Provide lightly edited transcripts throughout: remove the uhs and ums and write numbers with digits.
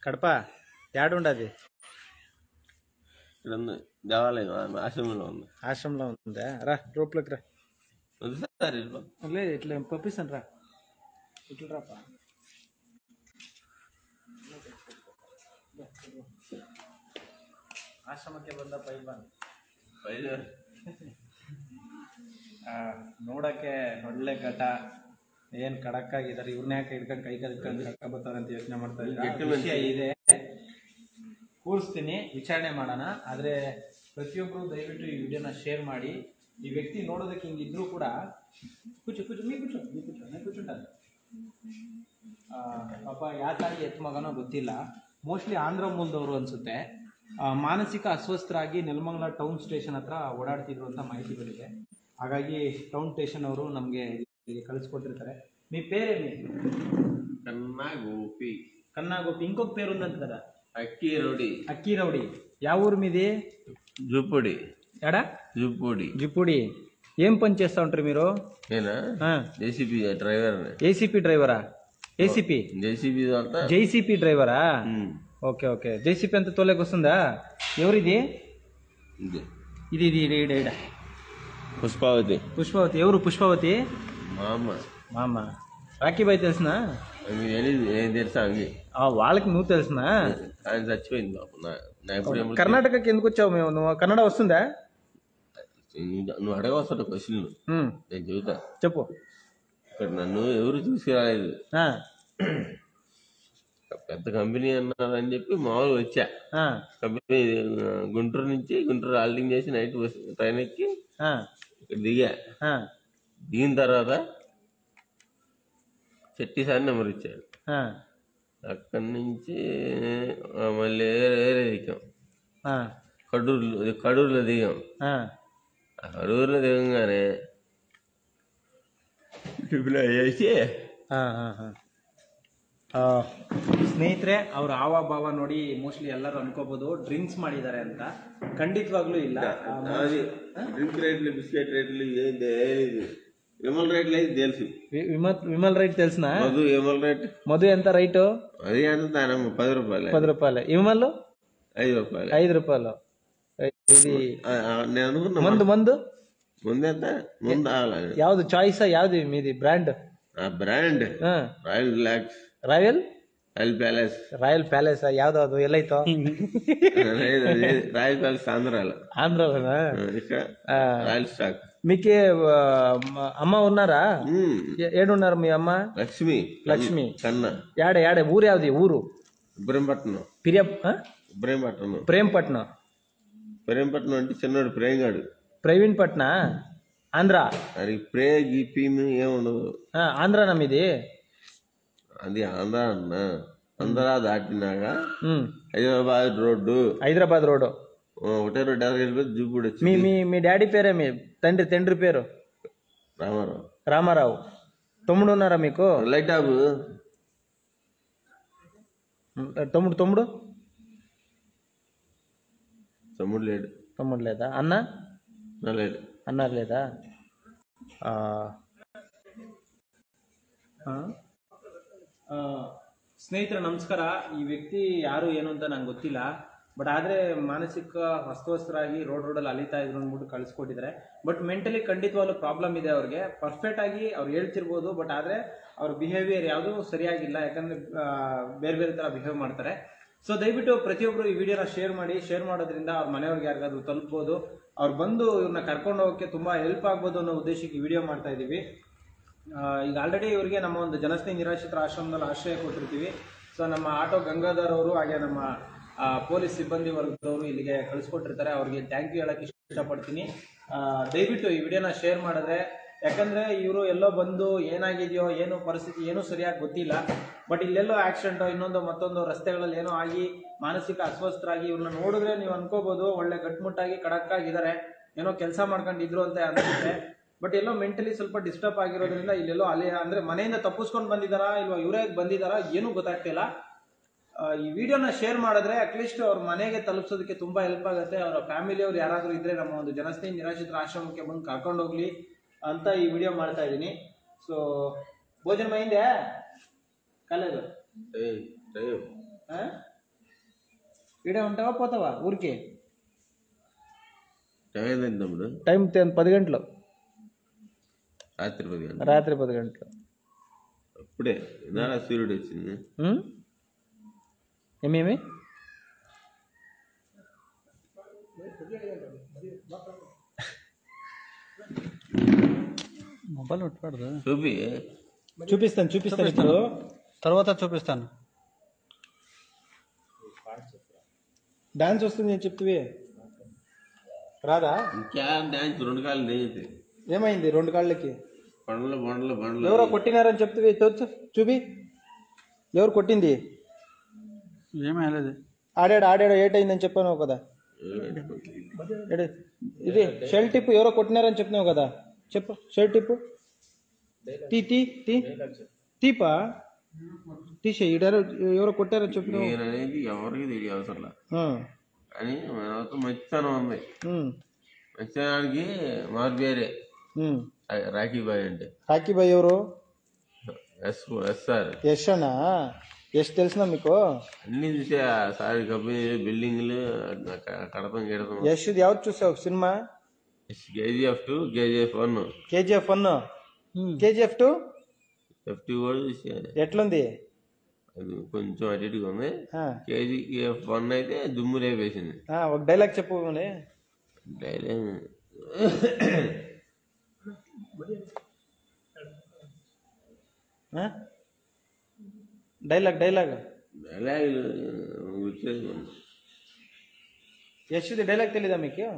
కడప ఏడుండది? దేవాలయం ఆశ్రమంలో ఉంది. ఆశ్రమంలో ఉందా? రా రూప్లోకి రా. లేదు ఇట్లా పంపిస్తాను రా. ఇట్లా రాపా. ಆಶ್ರಮಕ್ಕೆ ಬಂದ ಪೈಲ್ವಾನ್ ನೋಡಕ್ಕೆ ಒಳ್ಳೆ ಘಟ ಏನ್ ಖಡಕ್ ಆಗಿದ್ದಾರೆ. ಇವ್ರನ್ನ ಯಾಕೆ ಹಿಡ್ಕೊಂಡು ಕೈ ಕಲ್ತ್ಕೊಂಡು ಕರ್ಕೊಬರ್ತಾರೆ ಅಂತ ಯೋಚನೆ ಮಾಡ್ತಾ ಇದ್ದಾರೆ. ವಿಷಯ ಇದೆ, ಕೂರಿಸ್ತೀನಿ, ವಿಚಾರಣೆ ಮಾಡೋಣ. ಆದರೆ ಪ್ರತಿಯೊಬ್ಬರು ದಯವಿಟ್ಟು ಈ ವಿಡಿಯೋನ ಶೇರ್ ಮಾಡಿ. ಈ ವ್ಯಕ್ತಿ ನೋಡೋದಕ್ಕೆ ಹಿಂಗಿದ್ರು ಕೂಡ ಕೂಚು ಕೂಚು ನೀ ಕೂಚು ನೀ ಕೂಚು ನೀ ಕೂಚುಂಟಾರೆ ಪಾಪ ಯಾವ ತಾಯಿ ಎತ್ತ ಮಗನೋ ಗೊತ್ತಿಲ್ಲ. ಮೋಸ್ಟ್ಲಿ ಆಂಧ್ರ ಮೂಲದವರು ಅನ್ಸುತ್ತೆ. ಮಾನಸಿಕ ಅಸ್ವಸ್ಥರಾಗಿ ನೆಲಮಂಗಲ ಟೌನ್ ಸ್ಟೇಷನ್ ಹತ್ರ ಓಡಾಡ್ತಿದ್ರು ಅಂತ ಮಾಹಿತಿಗಳಿದೆ. ಹಾಗಾಗಿ ಟೌನ್ ಸ್ಟೇಷನ್ ಅವರು ನಮಗೆ ಕಳಿಸ್ಕೊಟ್ಟಿರ್ತಾರೆ. మీ పేరేమి? కన్నా గోపి. కన్నా గోపి. ఇంకొక పేరు ఉందంట కదా, అక్కిరౌడి. అక్కిరౌడి. యా ఊరు మీది? జుప్పుడి. ఎడా? జుప్పుడి. జుప్పుడి. ఏం పని చేస్తా ఉంటారు మీరు? నేనా? JCB driver. ఏసీపీ డ్రైవరా? ఏసీపీ జేసీబీ జేసీపీ డ్రైవరా? Okay okay. జేసీపీ అంత తోలేకి వస్తుందా? ఎవరిది? ఇది ఇది ఇది పుష్పావతి. పుష్పావతి. ఎవరు పుష్పావతి? మా అమ్మ. మా అమ్మ. రాఖీబాయ్ తెలిసినా? తెలుసా? వాళ్ళకి నువ్వు తెలిసినా? ఆయన చచ్చిపోయింది బాబు. కర్ణాటకకి ఎందుకు వచ్చావు? మేము నువ్వు కన్నడ వస్తుందా? నువ్వు అడగవసరం క్వశ్చన్లు నేను చెబుతా. చెప్పు. ఇక్కడ నన్ను ఎవరు తీసుకురాలేదు. పెద్ద కంపెనీ అన్నారని చెప్పి మామూలు వచ్చా. కంపెనీ గుంటూరు నుంచి గుంటూరు హాల్టింగ్ చేసి నైట్ ట్రైన్ ఎక్కి ఇక్కడ దిగా. దిగిన తర్వాత చెట్టిసారి నెంబర్ ఇచ్చాడు. అక్కడి నుంచి మళ్ళీ వేరే దిగాం. కడూరులో దిగాం. కడూరులో దిగంగానే చేసి ಸ್ನೇಹಿತರೆ, ಅವ್ರ ಹಾವ ಭಾವ ನೋಡಿ ಮೋಸ್ಟ್ಲಿ ಎಲ್ಲರೂ ಅನ್ಕೋಬಹುದು ಡ್ರಿಂಕ್ಸ್ ಮಾಡಿದ್ದಾರೆ ಅಂತ. ಖಂಡಿತವಾಗ್ಲೂ ಇಲ್ಲ. డ్రింక్ రేట్లు, బిస్కెట్ రేట్లు విమల్ రేట్లు అయితే తెలుసు. విమల్ రేట్ తెలిసిన? మధు విమల్ రేట్. మధు ఎంత రైటు? అది ఎంత? 10 రూపాయలు. 10 రూపాయలు. విమల్ 5 రూపాయలు. 5 రూపాయలు. ఇది నేను అనుకున్నా. మందు మందు ముందెంత? ముందు ಯಾವ್ದು ಚಾಯ್ಸ್? ಯಾವ್ದು మీది brand? Brand Royal Relax. Royal Palace. Royal Palace ಯಾವ್ದು? ಎಲ್ಲೈತೋ? ರಾಯಲ್ ಪ್ಯಾಲೇಸ್ ఆంధ్రాలో. ఆంధ్రాలోనా? Royal Stag. మీకే అమ్మ ఉన్నారా? ఏడున్నారు మీ అమ్మ? లక్ష్మి. లక్ష్మి కన్నా. యాడే ఊరు? యాವ್ది ఊరు? ఇబ్రహీంపట్నం. ఇబ్రహీంపట్నం. ప్రేమపట్నం. ప్రేమపట్నం అంటే చిన్నోడు ప్రేంగాడు. ప్రవీణ్ పట్న. ఆంధ్ర. అది ప్రే గీపీను ఏముండదు. ఆంధ్రానా మీది? అది ఆంధ్ర అన్న. ఆంధ్ర దాటినాక హైదరాబాద్ రోడ్డు. హైదరాబాద్ రోడ్డు ఒకటే రోడ్డు ఎదురు జూపూడి. మీ డాడీ పేరే? మీ తండ్రి పేరు? రామారావు. రామారావు. తమ్ముడు ఉన్నారా మీకు? Light of. తమ్ముడు లేడు. తమ్ముడు లేదా? అన్న లేడు. అన్న లేదా? ಸ್ನೇಹಿತರೆ ನಮಸ್ಕಾರ. ಈ ವ್ಯಕ್ತಿ ಯಾರು ಏನು ಅಂತ ನಂಗೆ ಗೊತ್ತಿಲ್ಲ. ಬಟ್ ಆದರೆ ಮಾನಸಿಕ ಅಸ್ವಸ್ಥರಾಗಿ ರೋಡಲ್ಲಿ ಅಲಿತಾ ಇದ್ರು ಅಂದ್ಬಿಟ್ಟು ಕಳಿಸ್ಕೊಟ್ಟಿದ್ದಾರೆ. ಬಟ್ ಮೆಂಟಲಿ ಖಂಡಿತವಾಗ್ಲೂ ಪ್ರಾಬ್ಲಮ್ ಇದೆ ಅವ್ರಿಗೆ. ಪರ್ಫೆಕ್ಟ್ ಆಗಿ ಅವ್ರು ಹೇಳ್ತಿರ್ಬೋದು, ಬಟ್ ಆದರೆ ಅವ್ರ ಬಿಹೇವಿಯರ್ ಯಾವುದೂ ಸರಿಯಾಗಿಲ್ಲ. ಯಾಕಂದರೆ ಬೇರೆ ಬೇರೆ ಥರ ಬಿಹೇವ್ ಮಾಡ್ತಾರೆ. ಸೊ ದಯವಿಟ್ಟು ಪ್ರತಿಯೊಬ್ಬರು ಈ ವಿಡಿಯೋನ ಶೇರ್ ಮಾಡಿ. ಶೇರ್ ಮಾಡೋದ್ರಿಂದ ಅವ್ರ ಮನೆಯವ್ರಿಗೆ ಯಾರಿಗಾದ್ರೂ ತಲುಪ್ಬೋದು. ಅವ್ರು ಬಂದು ಇವ್ರನ್ನ ಕರ್ಕೊಂಡು ಹೋಗೋಕ್ಕೆ ತುಂಬ ಹೆಲ್ಪ್ ಆಗ್ಬೋದು ಅನ್ನೋ ಉದ್ದೇಶಕ್ಕೆ ಈ ವಿಡಿಯೋ ಮಾಡ್ತಾ ಇದ್ದೀವಿ. ಈಗ ಆಲ್ರೆಡಿ ಇವರಿಗೆ ನಮ್ಮ ಒಂದು ಜನಸ್ನೇಹಿ ನಿರಾಶ್ರಿತರ ಆಶ್ರಮದಲ್ಲಿ ಆಶ್ರಯ ಕೊಟ್ಟಿರ್ತೀವಿ. ಸೊ ನಮ್ಮ ಆಟೋ ಗಂಗಾಧರ್ ಅವರು ಹಾಗೆ ನಮ್ಮ ಪೊಲೀಸ್ ಸಿಬ್ಬಂದಿ ವರ್ಗದವರು ಇಲ್ಲಿಗೆ ಕಳಿಸ್ಕೊಟ್ಟಿರ್ತಾರೆ. ಅವ್ರಿಗೆ ಥ್ಯಾಂಕ್ ಯು ಹೇಳಕ್ಕೆ ಇಷ್ಟಪಡ್ತೀನಿ. ದಯವಿಟ್ಟು ಈ ವಿಡಿಯೋನ ಶೇರ್ ಮಾಡಿದ್ರೆ, ಯಾಕಂದರೆ ಇವರು ಎಲ್ಲೋ ಬಂದು ಏನಾಗಿದೆಯೋ ಏನು ಪರಿಸ್ಥಿತಿ ಏನೂ ಸರಿಯಾಗಿ ಗೊತ್ತಿಲ್ಲ. ಬಟ್ ಇಲ್ಲೆಲ್ಲೋ ಆಕ್ಸಿಡೆಂಟೋ ಇನ್ನೊಂದು ಮತ್ತೊಂದು ರಸ್ತೆಗಳಲ್ಲಿ ಏನೋ ಆಗಿ ಮಾನಸಿಕ ಅಸ್ವಸ್ಥರಾಗಿ ಇವ್ರನ್ನ ನೋಡಿದ್ರೆ ನೀವು ಅನ್ಕೋಬೋದು ಒಳ್ಳೆ ಗಟ್ಮುಟ್ಟಾಗಿ ಕಡಕ್ಕಾಗಿದ್ದಾರೆ, ಏನೋ ಕೆಲಸ ಮಾಡ್ಕೊಂಡಿದ್ರು ಅಂತ ಅನ್ಸುತ್ತೆ. ಬಟ್ ಎಲ್ಲೋ ಮೆಂಟಲಿ ಸ್ವಲ್ಪ ಡಿಸ್ಟರ್ಬ್ ಆಗಿರೋದ್ರಿಂದ ಇಲ್ಲೆಲ್ಲೋ ಅಂದರೆ ಮನೆಯಿಂದ ತಪ್ಪಿಸ್ಕೊಂಡು ಬಂದಿದ್ದಾರಾ ಇಲ್ವಾ ಇವರೇ ಬಂದಿದ್ದಾರಾ ಏನೂ ಗೊತ್ತಾಗ್ತಿಲ್ಲ. ಈ ವಿಡಿಯೋನ ಶೇರ್ ಮಾಡಿದ್ರೆ ಅಟ್ಲೀಸ್ಟ್ ಅವ್ರ ಮನೆಗೆ ತಲುಪಿಸೋದಕ್ಕೆ ತುಂಬ ಹೆಲ್ಪ್ ಆಗುತ್ತೆ. ಅವರ ಫ್ಯಾಮಿಲಿಯವ್ರು ಯಾರಾದರೂ ಇದ್ರೆ ನಮ್ಮ ಒಂದು ಜನಸ್ನೇಹಿ ನಿರಾಶ್ರಿತರ ಆಶ್ರಮಕ್ಕೆ ಬಂದು ಕರ್ಕೊಂಡು ಹೋಗ್ಲಿ ಅಂತ ಈ ವಿಡಿಯೋ ಮಾಡ್ತಾ ಇದ್ದೀನಿ. ಸೊ ಭೋಜನ ಮೈಂದೆ ಕಾಲೇಜು ఈడే ఉంటావా పోతావా ఊరికి? టైం ఎంత తమ్ముడు? టైం 10 గంటలు, రాత్రి 10 గంటలు. రాత్రి 10 గంటలు. అప్పుడే ఇదారా సూర్యుడు వచ్చింది. ఏమేమి మొబైల్ పెట్టకూడదు. చూపిస్తాను ఇప్పుడు, తర్వాత చూపిస్తాను. డాన్స్ వస్తుంది నేను చెప్తువి రాదా? ఇంకా డాన్స్ 2 కాళ్ళు లేదు. ఏమైంది 2 కాళ్ళకి? బండ్లు ఎవరో కొట్టినారని చెప్తువి, చూపి ఎవరు కొట్టింది? ఏమేలేదు. ఆడాడు ఏటైందని చెప్పాను కదా. ఇది షెల్ టిప్ ఎవరో కొట్టినారని చెప్పినావు కదా, చెప్పు. షెల్ టిప్ తీపా తీసే. ఎవరో కొట్టారని చెప్పినావు. అనేది ఎవరికి తెలియ అవసరం కానీ మంచితనం ఉంది. మంచితనానికి మారు పేరే రాఖీబాయ్ అంటే. రాఖీబాయ్ ఎవరు? ఎస్ఆర్. యశ్ అనా? యశ్ తెలిసిన మీకు? అన్ని చూసా సారీ, కంపెనీ బిల్డింగ్లు కడపం గిడపం. యశ్ ఎవరు చూసావు cinema? KGF 2, KGF 1. KGF 1, KGF 2 F2 కూడా చూసా. ఎట్లుంది? అది కొంచెం అటు ఇటుగా ఉంది. KGF 1 అయితే దుమ్ము రేపేసింది. ఒక డైలాగ్ చెప్పు. డైలాగ్ డైలాగ్ వచ్చేది. యశ్ది డైలాగ్ తెలీదా మీకు?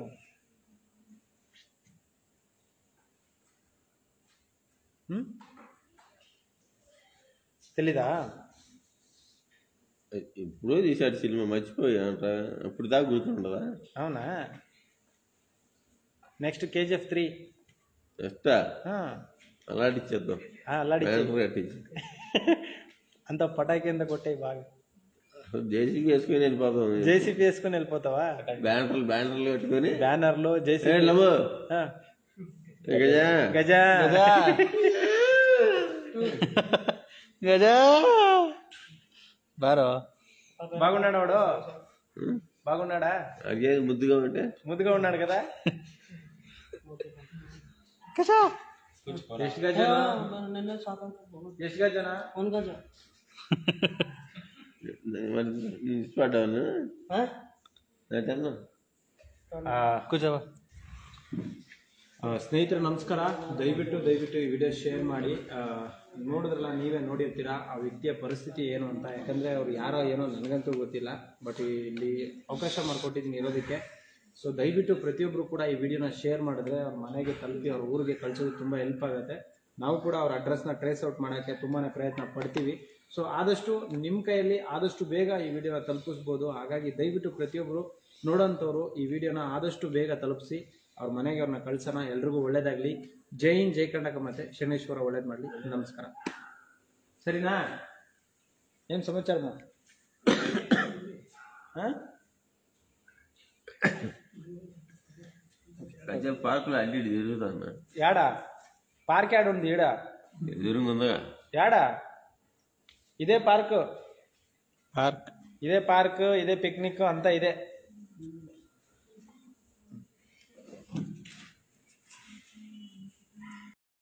తెలీదా? ఎప్పుడో తీసాడు సినిమా, మర్చిపోయాట. అప్పుడు దాకా గుర్తుండదా? అవునా? Next KGF 3 ఎస్టా అలాంటిచ్చేద్దాం. అంత పటాయి కింద కొట్టాయి బాగా. జేసీబీ వేసుకుని వెళ్ళిపోతావా? బ్యానర్లు పెట్టుకుని, బ్యానర్లు గజా బాగున్నాడు వాడు. బాగున్నాడా? అదే ముద్దుగా ఉన్నాడు కదా. ಸ್ನೇಹಿತರೆ ನಮಸ್ಕಾರ. ದಯವಿಟ್ಟು ಈ ವಿಡಿಯೋ ಶೇರ್ ಮಾಡಿ. ನೋಡಿದ್ರಲ್ಲ, ನೀವೇ ನೋಡಿರ್ತೀರಾ ಆ ವ್ಯಕ್ತಿಯ ಪರಿಸ್ಥಿತಿ ಏನು ಅಂತ. ಯಾಕಂದರೆ ಅವ್ರು ಯಾರೋ ಏನೋ ನನಗಂತೂ ಗೊತ್ತಿಲ್ಲ, ಬಟ್ ಇಲ್ಲಿ ಅವಕಾಶ ಮಾಡಿಕೊಟ್ಟಿದ್ದೀನಿ ಇರೋದಕ್ಕೆ. ಸೊ ದಯವಿಟ್ಟು ಪ್ರತಿಯೊಬ್ಬರು ಕೂಡ ಈ ವಿಡಿಯೋನ ಶೇರ್ ಮಾಡಿದ್ರೆ ಅವ್ರ ಮನೆಗೆ ತಲುಪಿ ಅವ್ರ ಊರಿಗೆ ಕಳಿಸೋದು ತುಂಬ ಹೆಲ್ಪ್ ಆಗುತ್ತೆ. ನಾವು ಕೂಡ ಅವ್ರ ಅಡ್ರೆಸ್ನ ಟ್ರೇಸ್ ಔಟ್ ಮಾಡೋಕ್ಕೆ ತುಂಬಾ ಪ್ರಯತ್ನ ಪಡ್ತೀವಿ. ಸೊ ಆದಷ್ಟು ನಿಮ್ಮ ಕೈಯಲ್ಲಿ ಆದಷ್ಟು ಬೇಗ ಈ ವಿಡಿಯೋನ ತಲುಪಿಸ್ಬೋದು. ಹಾಗಾಗಿ ದಯವಿಟ್ಟು ಪ್ರತಿಯೊಬ್ಬರು ನೋಡೋಂಥವ್ರು ಈ ವಿಡಿಯೋನ ಆದಷ್ಟು ಬೇಗ ತಲುಪಿಸಿ ಅವ್ರ ಮನೆಗೆ ಅವ್ರನ್ನ ಕಳ್ಸೋಣ. ಎಲ್ರಿಗೂ ಒಳ್ಳೇದಾಗಲಿ. ಜೈ ಹಿಂದ್, ಜೈ ಕರ್ನಾಟಕ. ಮತ್ತೆ ಶನೇಶ್ವರ ಒಳ್ಳೇದು ಮಾಡಲಿ. ನಮಸ್ಕಾರ. సరేనా? ఏం సమాచారమా? పార్కులో అడ్డి తిరుగుతాను. యాడా పార్క్ యాడ్ ఉంది? ఈడ ఎదురుందా? యాడా? ఇదే పార్క్, ఇదే పిక్నిక్ అంతా ఇదే.